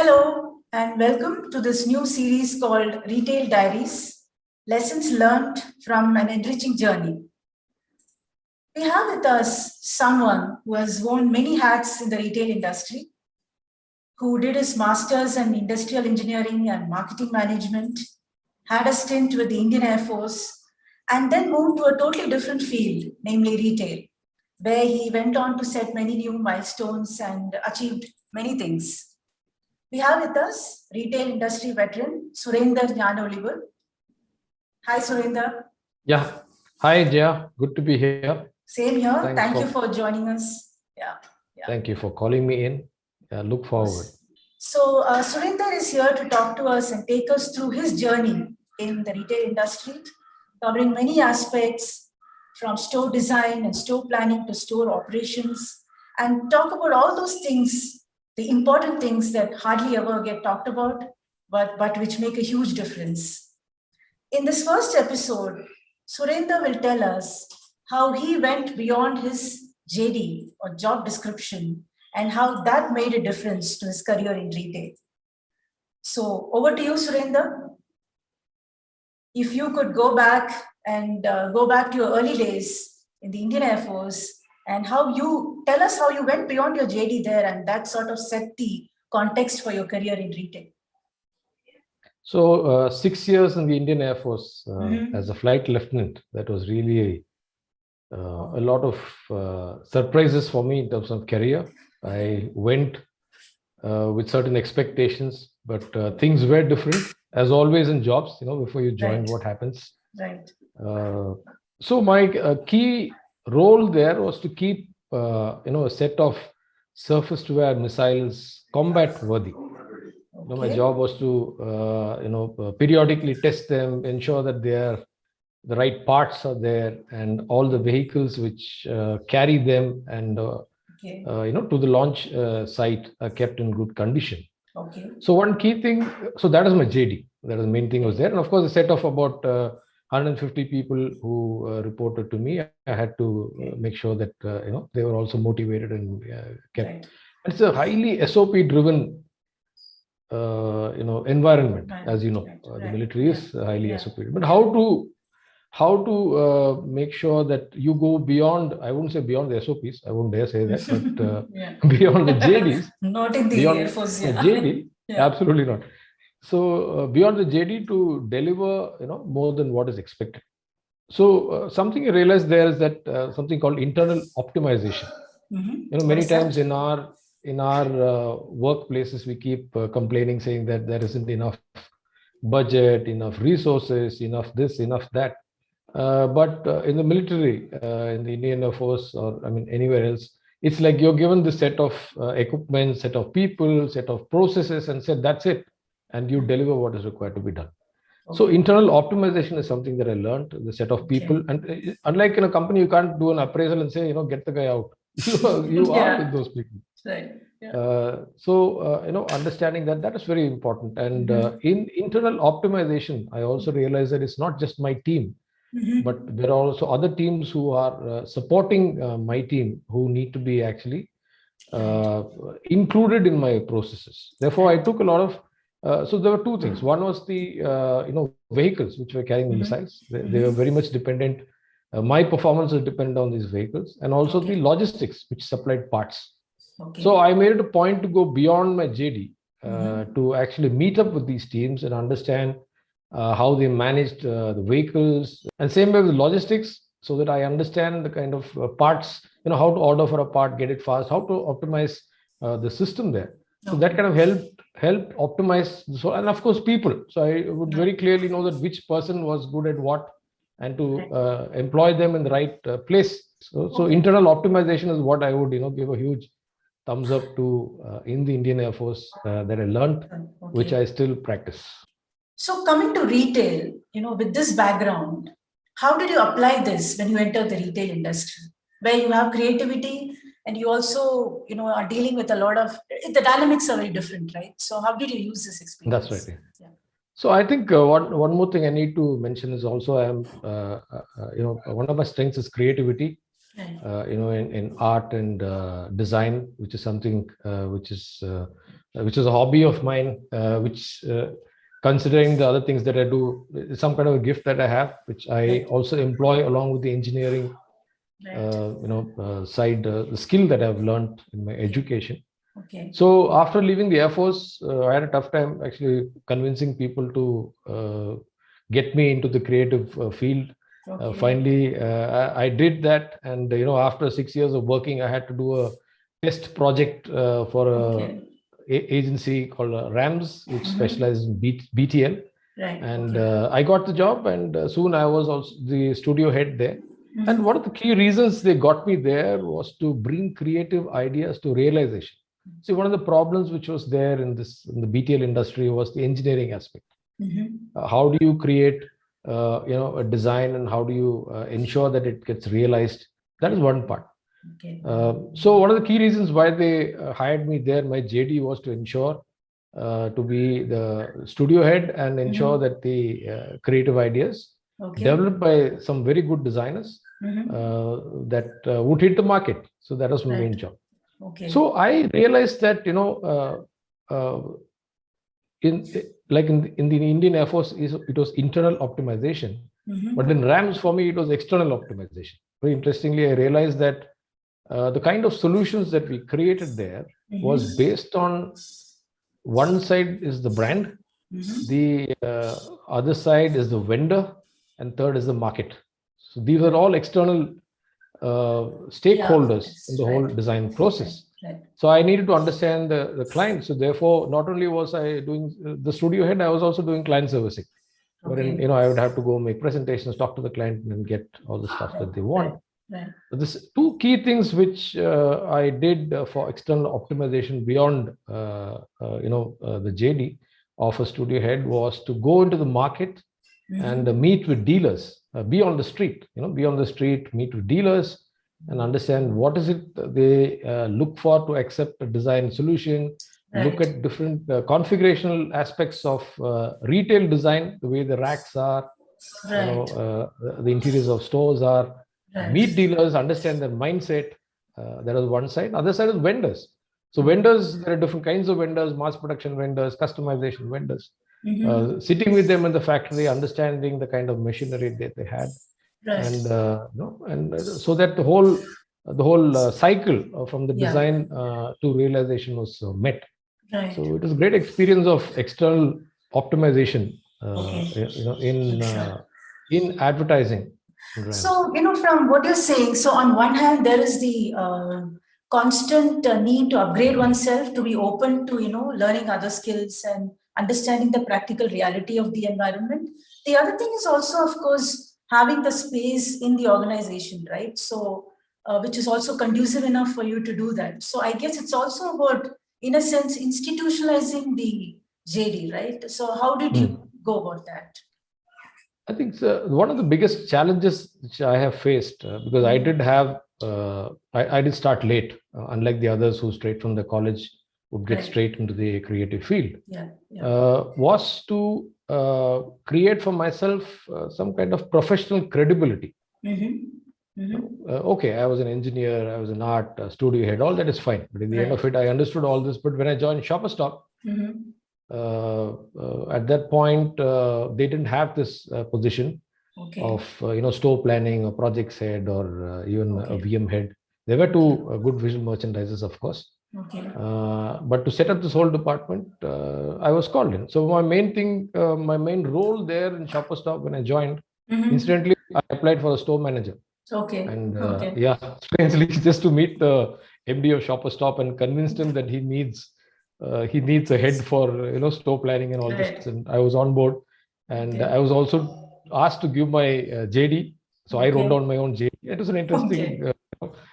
Hello, and welcome to this new series called Retail Diaries, Lessons Learned from an Enriching Journey. We have with us someone who has worn many hats in the retail industry, who did his master's in industrial engineering and marketing management, had a stint with the Indian Air Force, and then moved to a totally different field, namely retail, where he went on to set many new milestones and achieved many things. We have with us retail industry veteran Surender Gnanaolivu. Hi, Surender. Yeah. Hi, Jaya. Good to be here. Same here. Thank you for joining us. Yeah. Thank you for calling me in. Look forward. So, Surender is here to talk to us and take us through his journey in the retail industry, covering many aspects from store design and store planning to store operations, and talk about all those things, the important things that hardly ever get talked about, but which make a huge difference. In this first episode, Surender will tell us how he went beyond his JD or job description and how that made a difference to his career in retail. So over to you, Surender. If you could go back to your early days in the Indian Air Force and tell us how you went beyond your JD there and that sort of set the context for your career in retail. So 6 years in the Indian Air Force as a flight lieutenant, that was really a lot of surprises for me in terms of career. I went with certain expectations, but things were different, as always in jobs. Before you join, what happens? Right. So my key role there was to keep a set of surface-to-air missiles combat-worthy. Okay. My job was to periodically test them, ensure that the right parts are there, and all the vehicles which carry them and to the launch site are kept in good condition. Okay. So one key thing, so that is my JD. That is the main thing was there, and of course a set of about 150 people who reported to me. I had to make sure that they were also motivated and kept. Right. It's a highly SOP-driven environment, as you know. The military is highly SOP. But how to make sure that you go beyond, I wouldn't say beyond the SOPs, I wouldn't dare say that, but beyond the JDs. Not in the Air Force, JD, absolutely not. So beyond the JD to deliver, more than what is expected. So something you realize there is that something called internal optimization. Many times in our workplaces, we keep complaining, saying that there isn't enough budget, enough resources, enough this, enough that. But in the military, in the Indian Air Force, or anywhere else, it's like you're given the set of equipment, set of people, set of processes, and said that's it, and you deliver what is required to be done. Okay. So internal optimization is something that I learned. The set of people, and unlike in a company, you can't do an appraisal and say, get the guy out. You are with those people. Right. So understanding that is very important. And in internal optimization, I also realized that it's not just my team. But there are also other teams who are supporting my team who need to be actually included in my processes. Therefore, I took a lot of. So there were two things. One was the vehicles which were carrying the missiles. They were very much dependent. My performance was dependent on these vehicles, and also the logistics which supplied parts. Okay. So I made it a point to go beyond my JD to actually meet up with these teams and understand how they managed the vehicles, and same way with logistics, so that I understand the kind of parts, how to order for a part, get it fast, how to optimize the system there. So that kind of helped optimize. So, and of course, people. So I would very clearly know that which person was good at what, and to employ them in the right place. So internal optimization is what I would give a huge thumbs up to in the Indian Air Force that I learned, which I still practice. So coming to retail, with this background, how did you apply this when you entered the retail industry, where you have creativity and you also, are dealing with a lot of, the dynamics are very different, right? So how did you use this experience? That's right. Yeah. So I think one more thing I need to mention is also one of my strengths is creativity. In art and design, which is something which is which is a hobby of mine, which considering the other things that I do, is some kind of a gift that I have, which I also employ along with the engineering side, the skill that I've learned in my education. Okay. So after leaving the Air Force, I had a tough time actually convincing people to get me into the creative field. Finally, I did that, and after 6 years of working, I had to do a test project for a agency called RAMS, which specializes in BTL. Right. And I got the job, and soon I was also the studio head there. And one of the key reasons they got me there was to bring creative ideas to realization. See, one of the problems which was there in the BTL industry was the engineering aspect. How do you create a design, and how do you ensure that it gets realized? That is one part. So one of the key reasons why they hired me there, my JD, was to ensure to be the studio head and ensure that the creative ideas developed by some very good designers that would hit the market. So that was my main job. So I realized that in the Indian Air Force, it was internal optimization, but in RAMS for me it was external optimization. Very interestingly, I realized that the kind of solutions that we created there was based on, one side is the brand, the other side is the vendor, and third is the market. So these are all external stakeholders in the whole design process. So I needed to understand the client. So therefore, not only was I doing the studio head, I was also doing client servicing. Wherein I would have to go make presentations, talk to the client, and get all the stuff that they want. But this two key things which I did for external optimization beyond the JD of a studio head was to go into the market and meet with dealers, be on the street, meet with dealers and understand what is it they look for to accept a design solution, look at different configurational aspects of retail design, the way the racks are, the interiors of stores are, meet dealers, understand their mindset. That is one side. Other side is vendors. So vendors, there are different kinds of vendors, mass production vendors, customization vendors. Sitting with them in the factory, understanding the kind of machinery that they had, and so that the whole cycle from the design to realization was met. So it was a great experience of external optimization, in advertising. So, from what you're saying, so on one hand, there is the constant need to upgrade oneself, to be open to, learning other skills and understanding the practical reality of the environment. The other thing is also, of course, having the space in the organization, right? So, which is also conducive enough for you to do that. So I guess it's also about, in a sense, institutionalizing the JD, right? So how did you go about that? I think one of the biggest challenges which I have faced, because I did have, I did start late, unlike the others who straight from the college would get straight into the creative field, was to create for myself some kind of professional credibility. Okay, I was an engineer, I was an art studio head, all that is fine. But in the end of it, I understood all this. But when I joined Shopper Stop, at that point, they didn't have this position of store planning or project head or even a VM head. There were two good visual merchandisers, of course. But to set up this whole department, I was called in. So my main role there in Shopper Stop when I joined, incidentally, I applied for a store manager. And strangely, just to meet the MD of Shopper Stop and convinced him that he needs a head for store planning and all this. And I was on board, and I was also asked to give my JD. So I wrote down my own JD. It was an interesting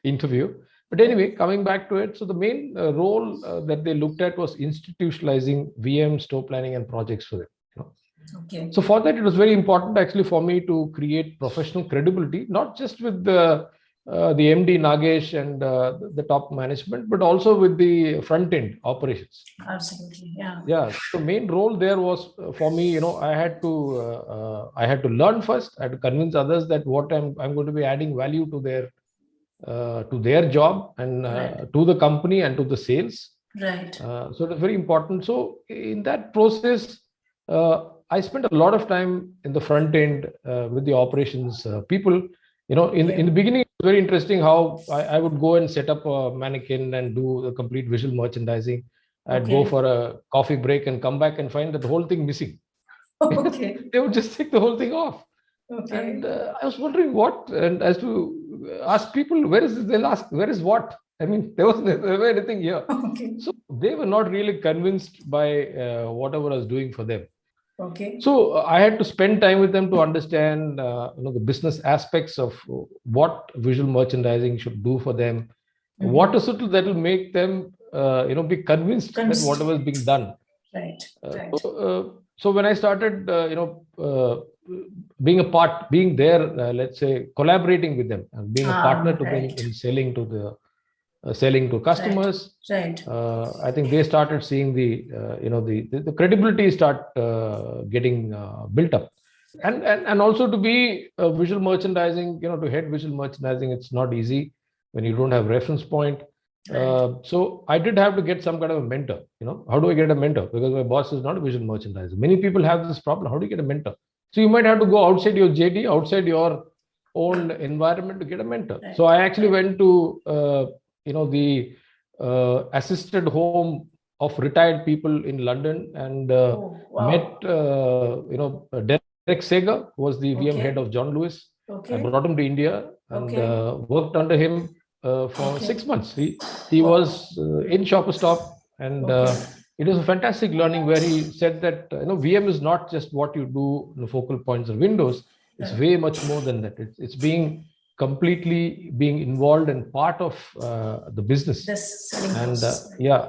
interview. But anyway, coming back to it, so the main role that they looked at was institutionalizing VM, store planning, and projects for them. So for that, it was very important actually for me to create professional credibility, not just with the MD Nagesh and the top management, but also with the front end operations. Absolutely, yeah. So main role there was for me, I had to learn first. I had to convince others that what I'm going to be adding value to their job and to the company and to the sales. Right. So it was very important. So in that process, I spent a lot of time in the front end with the operations people. In the beginning, it was very interesting how I would go and set up a mannequin and do the complete visual merchandising. I'd go for a coffee break and come back and find that the whole thing missing. Okay. They would just take the whole thing off. Okay. And I was wondering what, and as to ask people, where is this? They'll ask, where is what? I mean, there was never anything here. Okay. So they were not really convinced by whatever I was doing for them. Okay. So I had to spend time with them to understand, the business aspects of what visual merchandising should do for them. What is it that will make them, be convinced that whatever is being done. Right. So when I started, being there, let's say, collaborating with them, being a partner to them in selling to customers. Right. I think they started seeing the credibility start getting built up, and also to be visual merchandising, to head visual merchandising, it's not easy when you don't have reference point. So I did have to get some kind of a mentor. How do I get a mentor? Because my boss is not a visual merchandiser. Many people have this problem. How do you get a mentor? So you might have to go outside your JD, outside your own environment to get a mentor. So I actually went to the assisted home of retired people in London and met Derek Sager, who was the VM head of John Lewis. I brought him to India and worked under him for 6 months. He was in Shopper Stop, and it was a fantastic learning where he said that VM is not just what you do in the focal points of Windows. It's way much more than that. It's being completely being involved and part of the business.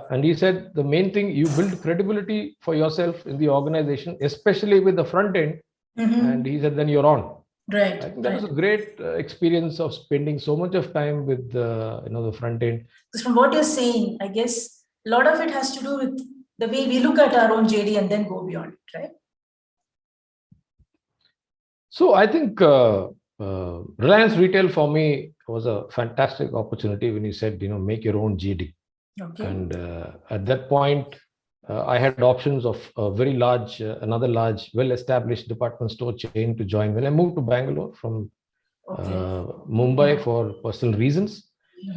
And he said the main thing, you build credibility for yourself in the organization, especially with the front end. And he said then you're on. Right. I think that was a great experience of spending so much of time with the front end. Because from what you're saying, I guess a lot of it has to do with the way we look at our own JD and then go beyond it, right? So I think Reliance Retail for me was a fantastic opportunity when you said, make your own JD. Okay. And at that point, I had options of a very large, another large, well-established department store chain to join when I moved to Bangalore from Mumbai for personal reasons,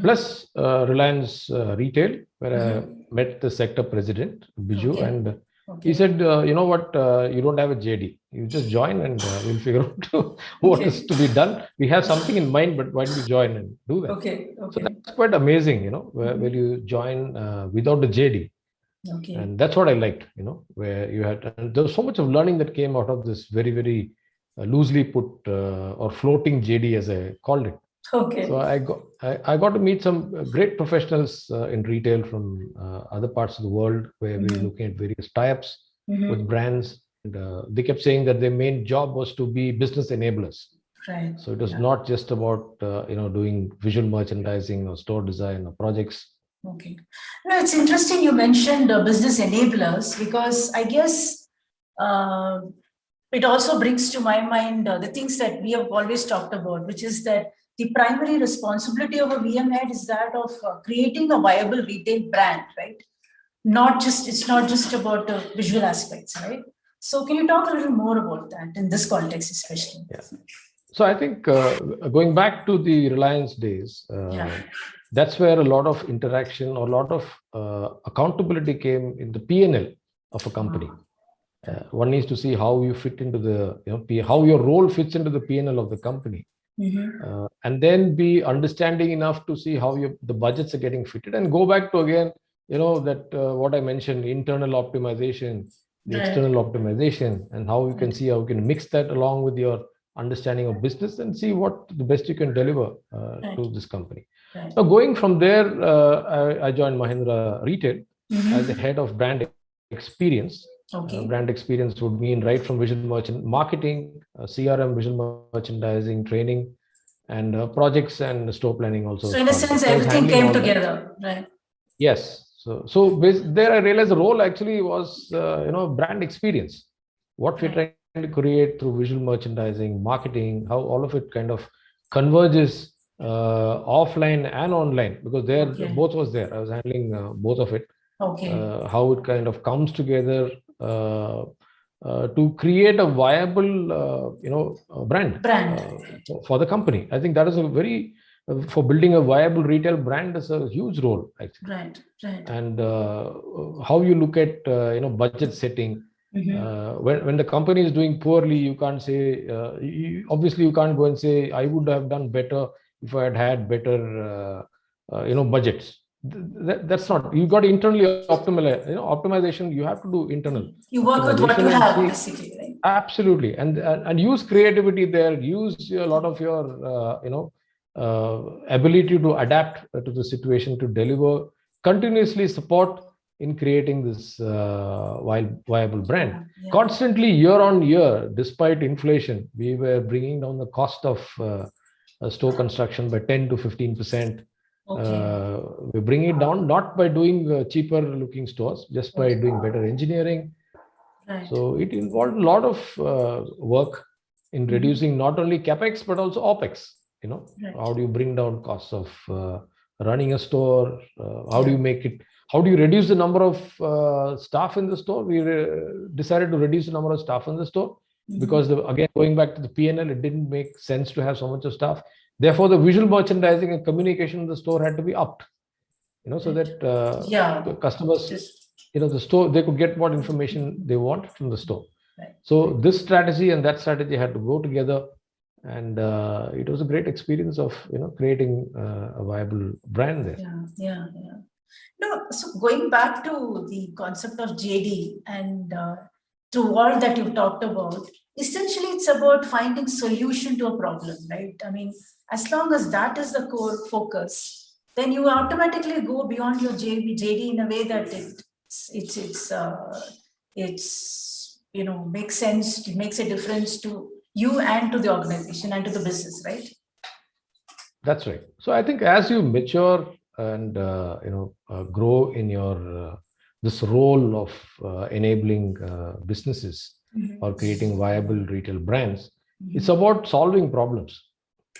plus Reliance Retail, where I met the sector president, Biju, and he said, you know what, you don't have a JD. You just join and we'll figure out what is to be done. We have something in mind, but why don't you join and do that? So that's quite amazing, where you join without a JD. And that's what I liked, where you had, and there was so much of learning that came out of this very, very loosely put or floating JD, as I called it. So I got to meet some great professionals in retail from other parts of the world, where we were looking at various tie-ups with brands. And they kept saying that their main job was to be business enablers. Right. So it was not just about doing visual merchandising or store design or projects. Okay. No, it's interesting you mentioned business enablers, because I guess it also brings to my mind the things that we have always talked about, which is that the primary responsibility of a VM head is that of creating a viable retail brand, right? It's not just about the visual aspects, right? So can you talk a little more about that in this context, especially? Yeah. So I think going back to the Reliance days, that's where a lot of interaction or a lot of accountability came in the P&L of a company. One needs to see how you fit into the, how your role fits into the P&L of the company. And then be understanding enough to see how the budgets are getting fitted, and go back to again, that what I mentioned, internal optimization, the external optimization, and how you can see how you can mix that along with your understanding of business and see what the best you can deliver to this company. So going from there, I joined Mahindra Retail as the head of brand experience. Brand experience would mean right from visual marketing, CRM, visual merchandising, training, and projects and store planning also. So in a sense, everything came together, right? Yes. So there I realized the role actually was, brand experience. What we're trying to create through visual merchandising, marketing, how all of it kind of converges offline and online, because both was there. I was handling both of it. Okay. how it kind of comes together to create a viable, brand Brand. for the company. I think that is a very, for building a viable retail brand is a huge role actually. Right. Right. And how you look at, budget setting. When the company is doing poorly, you can't say, obviously you can't go and say, I would have done better if I had better, budgets. That's not, you got internally optimize, optimization, you have to do internal You work with what you optimization and have, see. basically, right? Absolutely. And use creativity there, use a lot of your, ability to adapt to the situation, to deliver, continuously support in creating this viable brand. Yeah. Constantly, year on year, despite inflation, we were bringing down the cost of store construction by 10 to 15%. Okay. We bring it down not by doing cheaper looking stores, just by doing better engineering. Right. So it involved a lot of work in reducing not only capex but also opex. Right. How do you bring down costs of running a store? How do you make it? How do you reduce the number of staff in the store? We decided to reduce the number of staff in the store because, again, going back to the P&L, it didn't make sense to have so much of staff. Therefore, the visual merchandising and communication in the store had to be upped, so that the customers, the store, they could get what information they want from the store. Right. So this strategy and that strategy had to go together, and it was a great experience of creating a viable brand there. Yeah. No, so going back to the concept of JD and to all that you talked about, essentially it's about finding solution to a problem, right? I mean, as long as that is the core focus, then you automatically go beyond your JD in a way that it's makes sense, it makes a difference to you and to the organization and to the business, right? That's right. So I think as you mature and grow in your this role of enabling businesses or creating viable retail brands, it's about solving problems.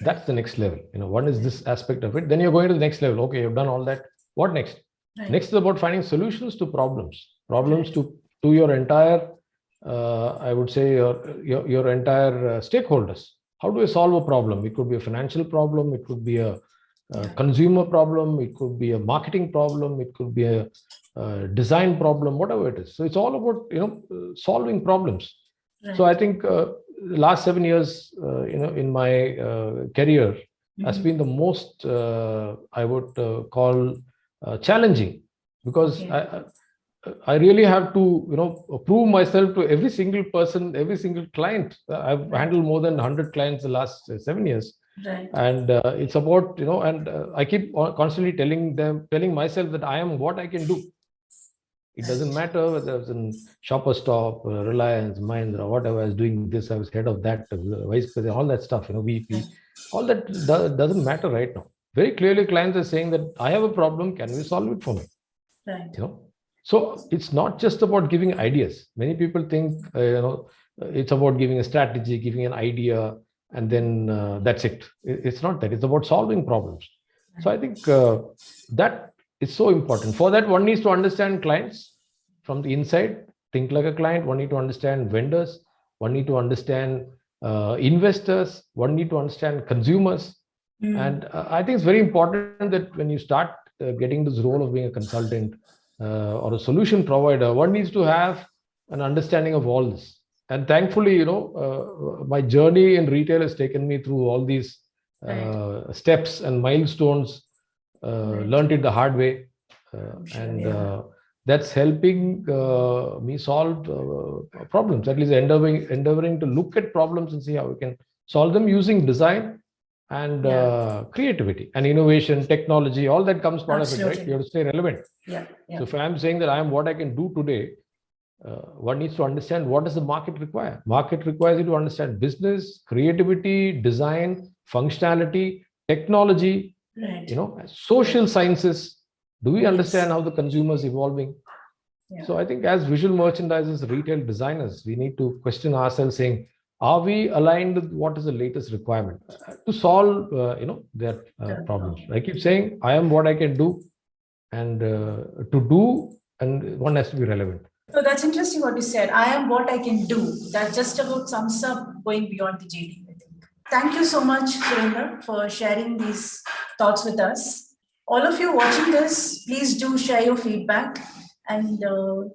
That's the next level. One is this aspect of it. Then you're going to the next level. Okay, you've done all that. What next? Right. Next is about finding solutions to problems to your entire, I would say, your entire stakeholders. How do I solve a problem? It could be a financial problem. It could be a consumer problem. It could be a marketing problem. It could be a design problem, whatever it is. So it's all about, solving problems. Right. So I think the last 7 years, in my career has been the most, I would call challenging, because I really have to, prove myself to every single person, every single client. I've handled more than 100 clients the last 7 years. Right. And it's about, and I keep constantly telling myself that I am what I can do. It doesn't matter whether I was in Shoppers Stop, Reliance, Mahindra, whatever. I was doing this, I was head of that, vice president, all that stuff, VP. All that doesn't matter right now. Very clearly, clients are saying that I have a problem. Can we solve it for me? Right. So it's not just about giving ideas. Many people think, it's about giving a strategy, giving an idea, and then that's it. It's not that. It's about solving problems. So I think that is so important. For that, one needs to understand clients from the inside, think like a client. One need to understand vendors. One need to understand investors. One need to understand consumers. And I think it's very important that when you start getting this role of being a consultant or a solution provider, one needs to have an understanding of all this. And thankfully, my journey in retail has taken me through all these steps and milestones. Learned it the hard way, that's helping me solve problems. At least endeavoring to look at problems and see how we can solve them using design and creativity and innovation, technology. All that comes part of it, right? You have to stay relevant. So if I'm saying that I am what I can do today, one needs to understand what does the market require. Market requires you to understand business, creativity, design, functionality, technology. Right. Social sciences. Do we understand how the consumer is evolving? So I think as visual merchandisers, retail designers, we need to question ourselves, saying, are we aligned with what is the latest requirement to solve their problems? I keep saying I am what I can do, and to do and one has to be relevant. So that's interesting what you said. I am what I can do. That just about sums up going beyond the JD, I think. Thank you so much, Surender, for sharing these thoughts with us. All of you watching this, please do share your feedback and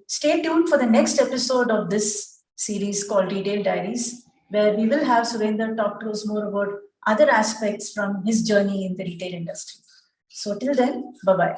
stay tuned for the next episode of this series called Retail Diaries, where we will have Surender talk to us more about other aspects from his journey in the retail industry. So till then, bye-bye.